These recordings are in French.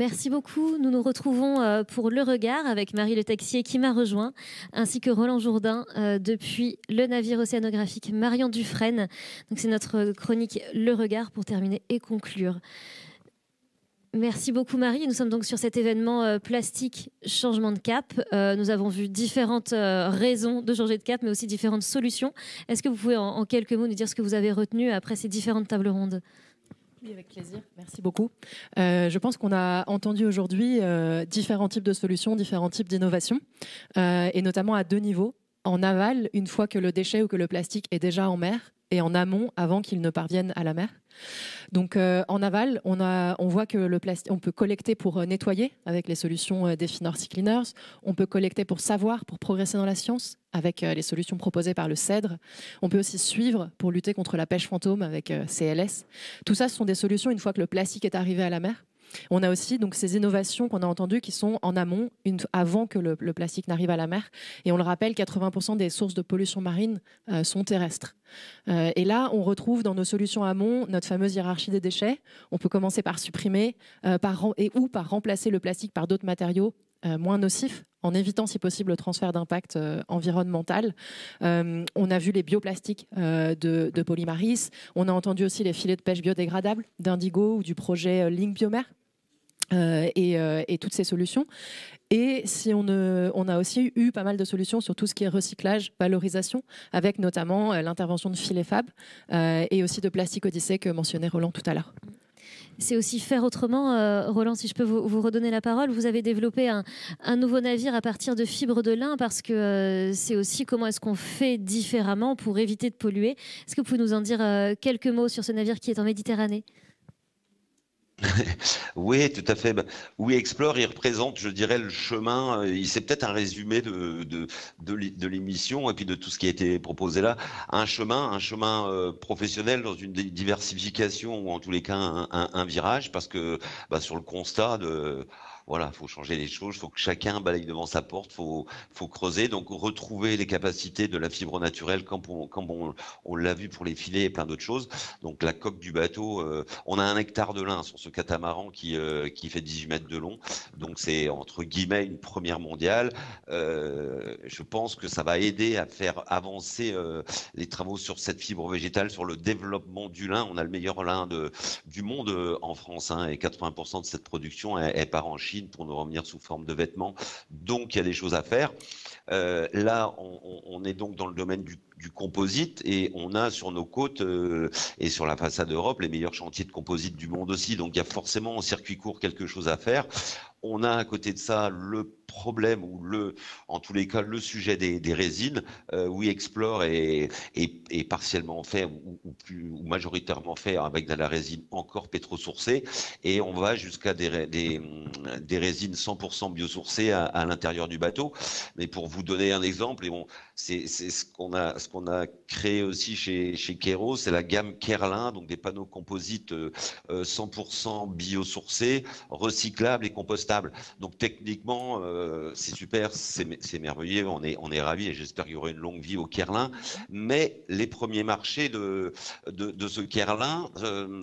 Merci beaucoup. Nous nous retrouvons pour Le Regard avec Marie Le Texier qui m'a rejoint, ainsi que Roland Jourdain depuis le navire océanographique Marion Dufresne. Donc c'est notre chronique Le Regard pour terminer et conclure. Merci beaucoup Marie. Nous sommes donc sur cet événement plastique changement de cap. Nous avons vu différentes raisons de changer de cap, mais aussi différentes solutions. Est-ce que vous pouvez en quelques mots nous dire ce que vous avez retenu après ces différentes tables rondes ? Oui, avec plaisir. Merci beaucoup. Je pense qu'on a entendu aujourd'hui différents types de solutions, différents types d'innovations, et notamment à deux niveaux. En aval, une fois que le déchet ou que le plastique est déjà en mer, et en amont, avant qu'il ne parvienne à la mer. Donc en aval, on voit que le plastique, on peut collecter pour nettoyer avec les solutions DEFI North Sea Cleaners. On peut collecter pour savoir, pour progresser dans la science avec les solutions proposées par le CEDRE. On peut aussi suivre pour lutter contre la pêche fantôme avec CLS. Tout ça, ce sont des solutions une fois que le plastique est arrivé à la mer. On a aussi donc ces innovations qu'on a entendues qui sont en amont, avant que le plastique n'arrive à la mer. Et on le rappelle, 80% des sources de pollution marine sont terrestres. Et là, on retrouve dans nos solutions amont notre fameuse hiérarchie des déchets. On peut commencer par supprimer ou par remplacer le plastique par d'autres matériaux moins nocifs, en évitant si possible le transfert d'impact environnemental. On a vu les bioplastiques de Polymaris. On a entendu aussi les filets de pêche biodégradables d'Indigo ou du projet Link Biomer. Et toutes ces solutions. Et si on a aussi eu pas mal de solutions sur tout ce qui est recyclage, valorisation, avec notamment l'intervention de Filet Fab et aussi de Plastic Odyssée que mentionnait Roland tout à l'heure. C'est aussi faire autrement. Roland, si je peux vous redonner la parole, vous avez développé un nouveau navire à partir de fibres de lin parce que c'est aussi comment est-ce qu'on fait différemment pour éviter de polluer. Est-ce que vous pouvez nous en dire quelques mots sur ce navire qui est en Méditerranée ? Oui, tout à fait. We Explore, il représente, je dirais, le chemin. C'est peut-être un résumé de l'émission et puis de tout ce qui a été proposé là. Un chemin professionnel dans une diversification ou en tous les cas un virage, parce que sur le constat de voilà, faut changer les choses, faut que chacun balaye devant sa porte, faut creuser, donc retrouver les capacités de la fibre naturelle comme on l'a vu pour les filets et plein d'autres choses. Donc la coque du bateau, on a 1 hectare de lin sur ce catamaran qui fait 18 mètres de long, donc c'est entre guillemets une première mondiale. Je pense que ça va aider à faire avancer les travaux sur cette fibre végétale, sur le développement du lin. On a le meilleur lin du monde en France, et 80% de cette production elle part en Chine pour nous revenir sous forme de vêtements. Donc il y a des choses à faire. Là, on est donc dans le domaine du composite et on a sur nos côtes et sur la façade d'Europe les meilleurs chantiers de composite du monde aussi. Donc il y a forcément en circuit court quelque chose à faire. On a à côté de ça le problème ou en tous les cas le sujet des résines. We Explore est partiellement fait ou majoritairement fait avec de la résine encore pétrosourcée et on va jusqu'à des résines 100% biosourcées à l'intérieur du bateau. Mais pour vous donner un exemple, et bon, c'est ce qu'on a créé aussi chez Kero, c'est la gamme Kerlin, donc des panneaux composites 100% biosourcés, recyclables et compostables. Donc techniquement, c'est super, c'est merveilleux, on est ravis et j'espère qu'il y aura une longue vie au Kerlin. Mais les premiers marchés de ce Kerlin,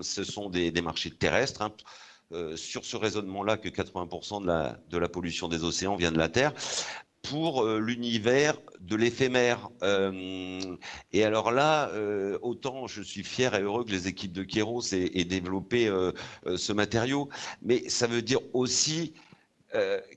ce sont des marchés terrestres. Sur ce raisonnement-là que 80% de la pollution des océans vient de la Terre, pour l'univers de l'éphémère. Et alors là, autant je suis fier et heureux que les équipes de Kéros aient développé ce matériau, mais ça veut dire aussi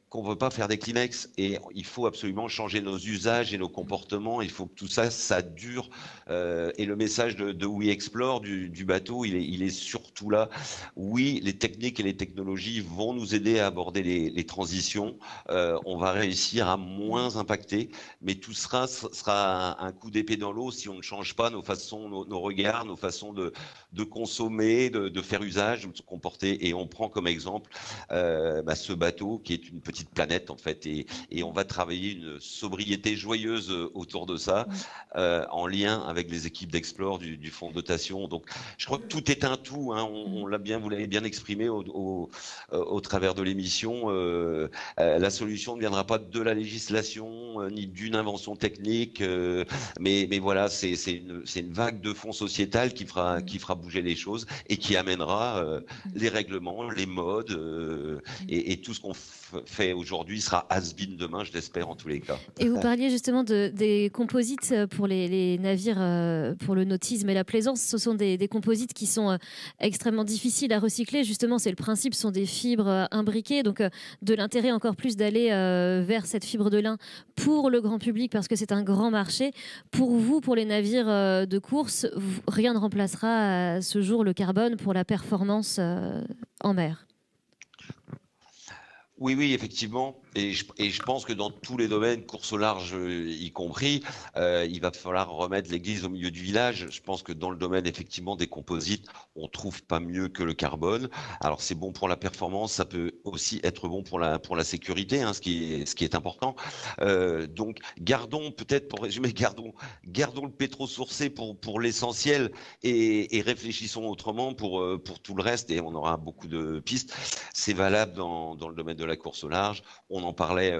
qu'on ne veut pas faire des Kleenex et il faut absolument changer nos usages et nos comportements. Il faut que tout ça, ça dure. Et le message de We Explore du bateau, il est surtout là. Oui, les techniques et les technologies vont nous aider à aborder les transitions. On va réussir à moins impacter, mais tout sera un coup d'épée dans l'eau si on ne change pas nos façons, nos regards, nos façons de consommer, de faire usage, de se comporter. Et on prend comme exemple ce bateau qui est une petite petite planète en fait, et on va travailler une sobriété joyeuse autour de ça, en lien avec les équipes d'Explore du fonds de dotation. Donc je crois que tout est un tout, hein. Vous l'avez bien exprimé au travers de l'émission. La solution ne viendra pas de la législation ni d'une invention technique, mais voilà, c'est une vague de fond sociétal qui fera bouger les choses et qui amènera les règlements, les modes, et tout ce qu'on fait aujourd'hui sera has-been demain, je l'espère en tous les cas. Et vous parliez justement des composites pour les navires, pour le nautisme et la plaisance. Ce sont des composites qui sont extrêmement difficiles à recycler. Justement, c'est le principe, ce sont des fibres imbriquées. Donc, de l'intérêt encore plus d'aller vers cette fibre de lin pour le grand public parce que c'est un grand marché. Pour vous, pour les navires de course, rien ne remplacera à ce jour le carbone pour la performance en mer. Oui, effectivement. Et je pense que dans tous les domaines, course au large y compris, il va falloir remettre l'église au milieu du village. Je pense que dans le domaine effectivement des composites, on trouve pas mieux que le carbone. Alors c'est bon pour la performance, ça peut aussi être bon pour la sécurité, hein, ce qui est important. Donc gardons, peut-être pour résumer, gardons le pétro-sourcé pour l'essentiel, et réfléchissons autrement pour tout le reste, et on aura beaucoup de pistes. C'est valable dans le domaine de la course au large. On en parlait,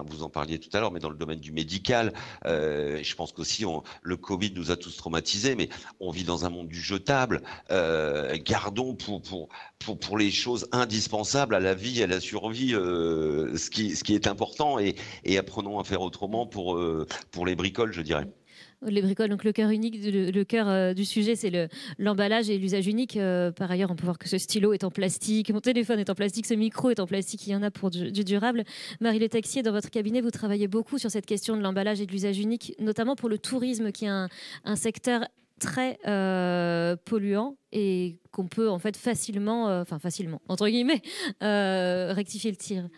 vous en parliez tout à l'heure, mais dans le domaine du médical, je pense qu'aussi le Covid nous a tous traumatisés, mais on vit dans un monde du jetable. Gardons pour les choses indispensables à la vie, à la survie, ce qui est important, et apprenons à faire autrement pour les bricoles, je dirais. Les bricoles, donc le cœur unique, le cœur du sujet, c'est l'emballage et l'usage unique. Par ailleurs, on peut voir que ce stylo est en plastique, mon téléphone est en plastique, ce micro est en plastique, il y en a pour du durable. Marie Le Texier, dans votre cabinet, vous travaillez beaucoup sur cette question de l'emballage et de l'usage unique, notamment pour le tourisme, qui est un secteur très polluant et qu'on peut en fait facilement, entre guillemets, rectifier le tir.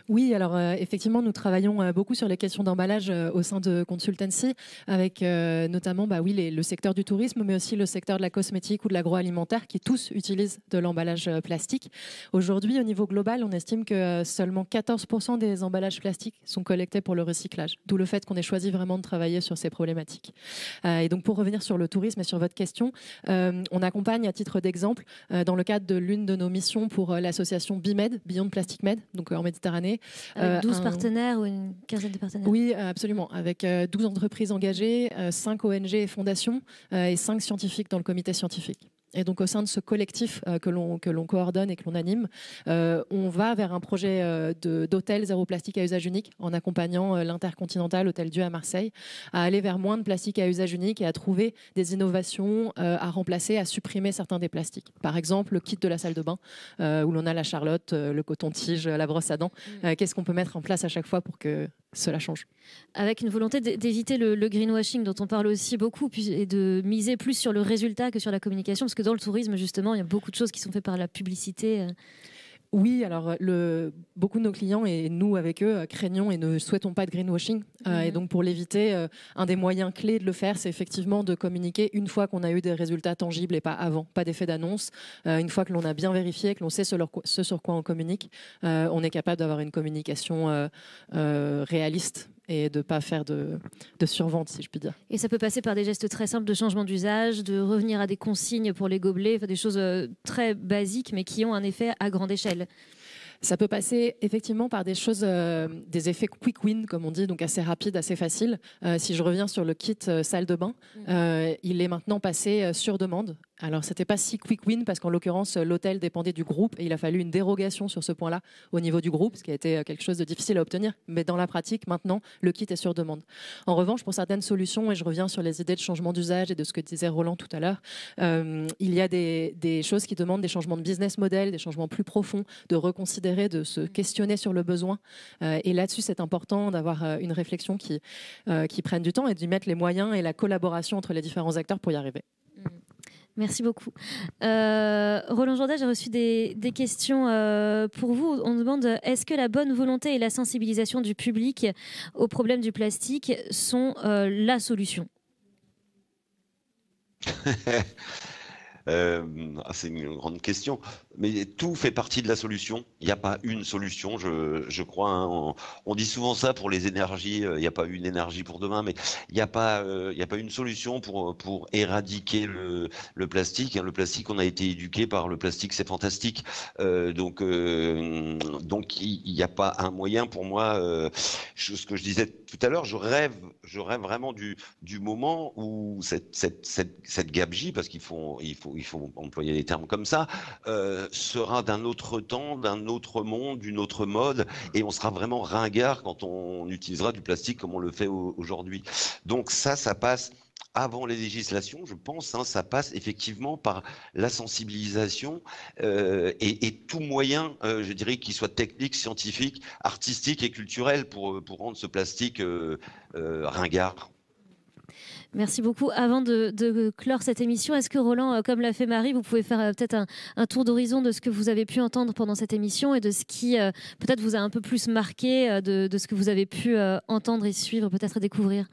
Oui, alors effectivement, nous travaillons beaucoup sur les questions d'emballage au sein de Consultancy, avec notamment le secteur du tourisme, mais aussi le secteur de la cosmétique ou de l'agroalimentaire, qui tous utilisent de l'emballage plastique. Aujourd'hui, au niveau global, on estime que seulement 14% des emballages plastiques sont collectés pour le recyclage, d'où le fait qu'on ait choisi vraiment de travailler sur ces problématiques. Et donc, pour revenir sur le tourisme et sur votre question, on accompagne à titre d'exemple, dans le cadre de l'une de nos missions pour l'association BIMED, Beyond Plastic Med, donc en Méditerranée. Avec 12 partenaires ou une quinzaine de partenaires? Oui, absolument. Avec 12 entreprises engagées, 5 ONG et fondations, et 5 scientifiques dans le comité scientifique. Et donc, au sein de ce collectif que l'on coordonne et que l'on anime, on va vers un projet d'hôtel zéro plastique à usage unique, en accompagnant l'Intercontinental Hôtel Dieu à Marseille, à aller vers moins de plastique à usage unique et à trouver des innovations à remplacer, à supprimer certains des plastiques. Par exemple, le kit de la salle de bain, où l'on a la charlotte, le coton-tige, la brosse à dents. Qu'est-ce qu'on peut mettre en place à chaque fois pour que cela change? Avec une volonté d'éviter le greenwashing dont on parle aussi beaucoup, et de miser plus sur le résultat que sur la communication, parce que dans le tourisme, justement, il y a beaucoup de choses qui sont faites par la publicité. Oui, alors beaucoup de nos clients et nous avec eux craignons et ne souhaitons pas de greenwashing. Et donc pour l'éviter, un des moyens clés de le faire, c'est effectivement de communiquer une fois qu'on a eu des résultats tangibles et pas avant, pas d'effet d'annonce. Une fois que l'on a bien vérifié, que l'on sait ce sur quoi on communique, on est capable d'avoir une communication réaliste et de ne pas faire de survente, si je puis dire. Et ça peut passer par des gestes très simples de changement d'usage, de revenir à des consignes pour les gobelets, des choses très basiques, mais qui ont un effet à grande échelle. Ça peut passer effectivement par des choses, des effets quick win, comme on dit, donc assez rapides, assez faciles. Si je reviens sur le kit salle de bain, il est maintenant passé sur demande. Alors, c'était pas si quick win parce qu'en l'occurrence, l'hôtel dépendait du groupe et il a fallu une dérogation sur ce point-là au niveau du groupe, ce qui a été quelque chose de difficile à obtenir. Mais dans la pratique, maintenant, le kit est sur demande. En revanche, pour certaines solutions, et je reviens sur les idées de changement d'usage et de ce que disait Roland tout à l'heure, il y a des choses qui demandent des changements de business model, des changements plus profonds, de reconsidérer, de se questionner sur le besoin. Et là-dessus, c'est important d'avoir une réflexion qui prenne du temps et d'y mettre les moyens et la collaboration entre les différents acteurs pour y arriver. Merci beaucoup. Roland Jourda, j'ai reçu des questions pour vous. On demande, est-ce que la bonne volonté et la sensibilisation du public au problème du plastique sont la solution? C'est une grande question. Mais tout fait partie de la solution. Il n'y a pas une solution, je crois. Hein. On dit souvent ça pour les énergies. Il n'y a pas une énergie pour demain, mais il y a pas une solution pour éradiquer le plastique. Hein. Le plastique, on a été éduqué par le plastique, c'est fantastique. Donc il n'y a pas un moyen pour moi. Ce que je disais tout à l'heure, je rêve vraiment du moment où cette gabegie, parce il faut employer les termes comme ça, sera d'un autre temps, d'un autre monde, d'une autre mode, et on sera vraiment ringard quand on utilisera du plastique comme on le fait aujourd'hui. Donc ça passe avant les législations, je pense, hein, ça passe effectivement par la sensibilisation et tout moyen, je dirais, qui soit technique, scientifique, artistique et culturel pour rendre ce plastique ringard. Merci beaucoup. Avant de clore cette émission, est-ce que Roland, comme l'a fait Marie, vous pouvez faire peut-être un tour d'horizon de ce que vous avez pu entendre pendant cette émission et de ce qui peut-être vous a un peu plus marqué, de ce que vous avez pu entendre et suivre, peut-être découvrir?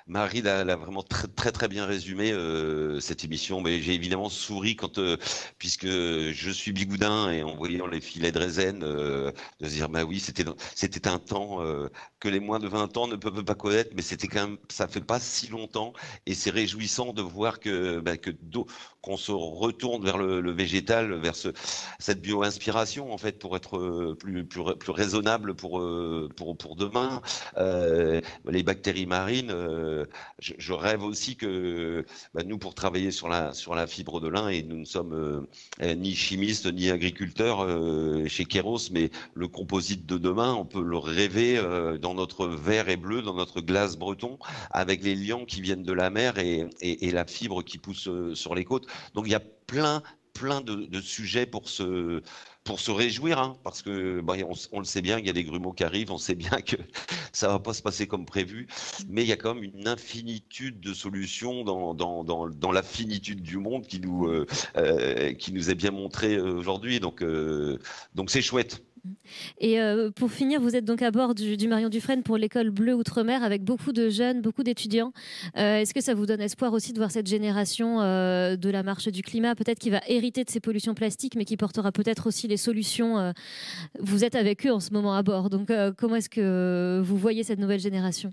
Marie l'a vraiment très bien résumé cette émission, mais j'ai évidemment souri puisque je suis bigoudin et en voyant les filets de raisin de se dire bah oui c'était un temps que les moins de 20 ans ne peuvent pas connaître, mais c'était quand même, ça fait pas si longtemps et c'est réjouissant de voir qu'on se retourne vers le végétal, vers cette bio-inspiration en fait pour être plus raisonnable pour demain. Les bactéries marines. Je rêve aussi que nous, pour travailler sur la fibre de lin, et nous ne sommes ni chimistes ni agriculteurs chez Kairos, mais le composite de demain, on peut le rêver dans notre vert et bleu, dans notre glace breton, avec les liants qui viennent de la mer et la fibre qui pousse sur les côtes. Donc il y a plein de sujets pour se réjouir, hein, parce que on le sait bien, il y a des grumeaux qui arrivent, on sait bien que ça va pas se passer comme prévu, mais il y a quand même une infinitude de solutions dans la finitude du monde qui nous est bien montrée aujourd'hui. Donc c'est chouette. Et pour finir, vous êtes donc à bord du Marion Dufresne pour l'école Bleue Outre-mer avec beaucoup de jeunes, beaucoup d'étudiants. Est-ce que ça vous donne espoir aussi de voir cette génération de la marche du climat, peut-être qui va hériter de ces pollutions plastiques, mais qui portera peut-être aussi les solutions Vous êtes avec eux en ce moment à bord, donc comment est-ce que vous voyez cette nouvelle génération ?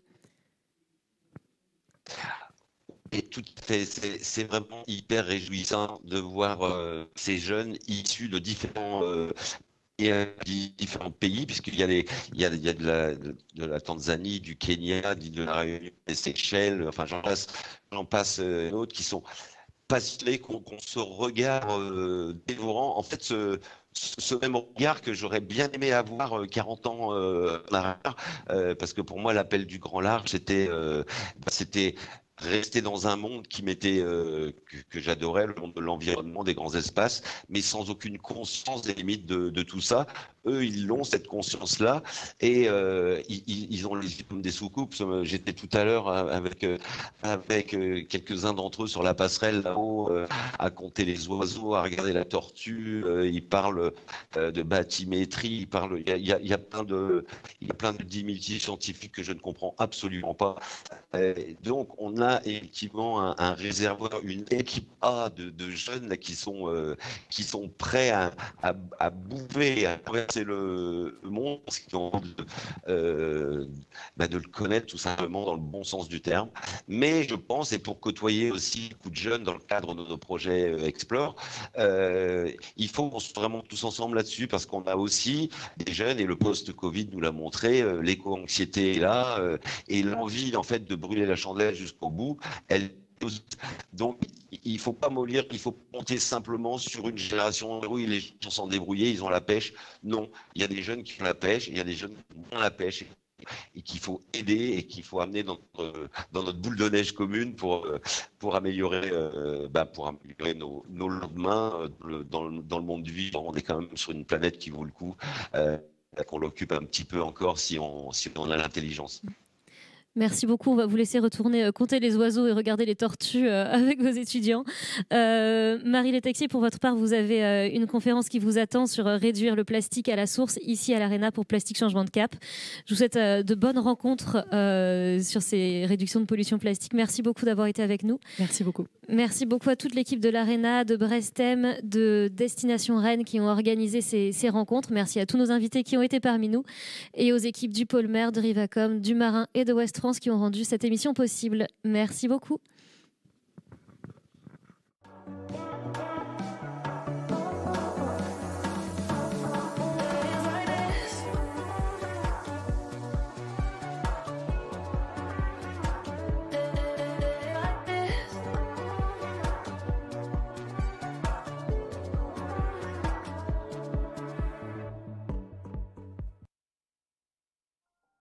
Et tout à fait, c'est vraiment hyper réjouissant de voir ces jeunes issus de différents pays, puisqu'il y a de la Tanzanie, du Kenya, de la Réunion, des Seychelles, enfin j'en passe d'autres qui sont passionnés, qu'on se regarde dévorant. En fait, ce même regard que j'aurais bien aimé avoir 40 ans en arrière, parce que pour moi, l'appel du grand large, c'était rester dans un monde qui m'était que j'adorais, le monde de l'environnement, des grands espaces, mais sans aucune conscience des limites de tout ça. Eux, ils l'ont, cette conscience-là, et ils ont les yeux comme des soucoupes. J'étais tout à l'heure avec quelques-uns d'entre eux sur la passerelle là-haut, à compter les oiseaux, à regarder la tortue. Ils parlent de bathymétrie, il y a plein de diminutifs scientifiques que je ne comprends absolument pas. Donc, on a effectivement un réservoir, une équipe de jeunes là, qui sont prêts à bouffer, à traverser le monde, parce qu'ils ont envie de le connaître tout simplement dans le bon sens du terme. Mais je pense, et pour côtoyer aussi beaucoup de jeunes dans le cadre de nos projets Explore, il faut qu'on soit vraiment tous ensemble là-dessus, parce qu'on a aussi des jeunes, et le post-Covid nous l'a montré, l'éco-anxiété est là, et l'envie en fait de brûler la chandelle jusqu'au bout, donc il faut pas mollir, il faut compter simplement sur une génération où les gens s'en débrouiller, ils ont la pêche. Non, il y a des jeunes qui ont la pêche, il y a des jeunes qui ont la pêche et qu'il faut aider et qu'il faut amener dans notre boule de neige commune pour améliorer nos lendemains dans le monde du vivant. On est quand même sur une planète qui vaut le coup, qu'on l'occupe un petit peu encore si on a l'intelligence. Merci beaucoup. On va vous laisser retourner compter les oiseaux et regarder les tortues avec vos étudiants. Marie Le Texier, pour votre part, vous avez une conférence qui vous attend sur réduire le plastique à la source ici à l'Arena pour Plastique Changement de Cap. Je vous souhaite de bonnes rencontres sur ces réductions de pollution plastique. Merci beaucoup d'avoir été avec nous. Merci beaucoup. Merci beaucoup à toute l'équipe de l'Arena, de Brestem, de Destination Rennes qui ont organisé ces rencontres. Merci à tous nos invités qui ont été parmi nous et aux équipes du Pôle Mer, de Rivacom, du Marin et de West France qui ont rendu cette émission possible. Merci beaucoup.